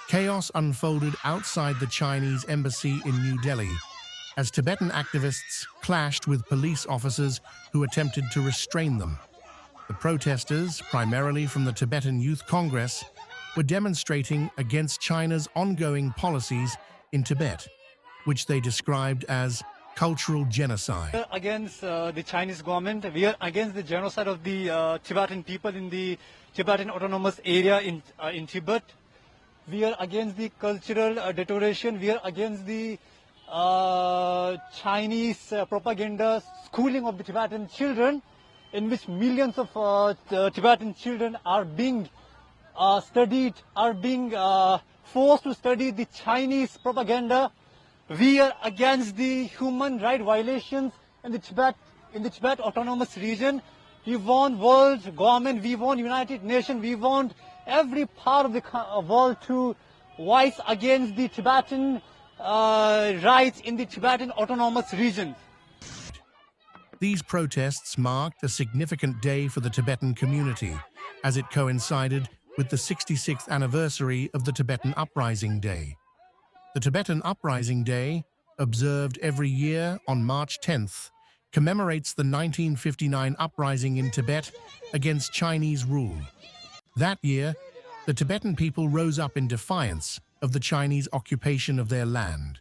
Chaos unfolded outside the Chinese embassy in New Delhi as Tibetan activists clashed with police officers who attempted to restrain them. The protesters, primarily from the Tibetan Youth Congress, were demonstrating against China's ongoing policies in Tibet, which they described as cultural genocide. We are against the Chinese government. We are against the genocide of the Tibetan people in the Tibetan autonomous area in Tibet. We are against the cultural deterioration. We are against the Chinese propaganda schooling of the Tibetan children, in which millions of Tibetan children are being forced to study the Chinese propaganda. We are against the human rights violations in the Tibet autonomous region. We want world government, we want United Nations, we want every part of the world to voice against the Tibetan rights in the Tibetan autonomous region. These protests marked a significant day for the Tibetan community, as it coincided with the 66th anniversary of the Tibetan Uprising Day. The Tibetan Uprising Day, observed every year on March 10th, commemorates the 1959 uprising in Tibet against Chinese rule. That year, the Tibetan people rose up in defiance of the Chinese occupation of their land,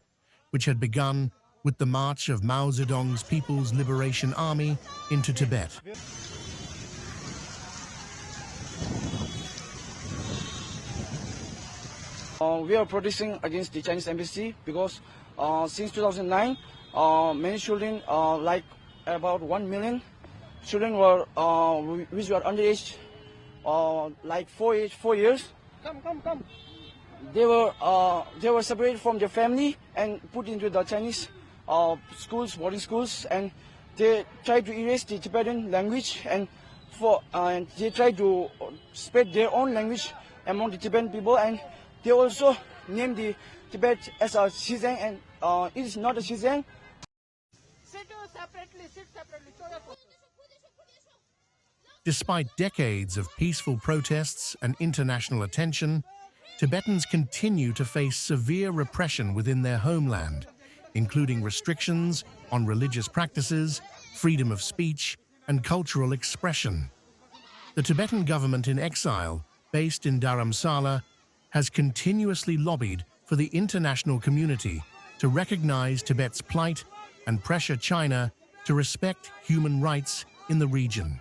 which had begun with the march of Mao Zedong's People's Liberation Army into Tibet. We are protesting against the Chinese embassy because since 2009, many children, like about 1 million children, which were underage, like 4 years. Come. They were separated from their family and put into the Chinese schools, boarding schools, and they tried to erase the Tibetan language and they tried to spread their own language among the Tibetan people, and they also named the Tibet as a Xizang, and it is not a Xizang. Sit separately. Despite decades of peaceful protests and international attention, Tibetans continue to face severe repression within their homeland, including restrictions on religious practices, freedom of speech, and cultural expression. The Tibetan government in exile, based in Dharamsala, has continuously lobbied for the international community to recognize Tibet's plight and pressure China to respect human rights in the region.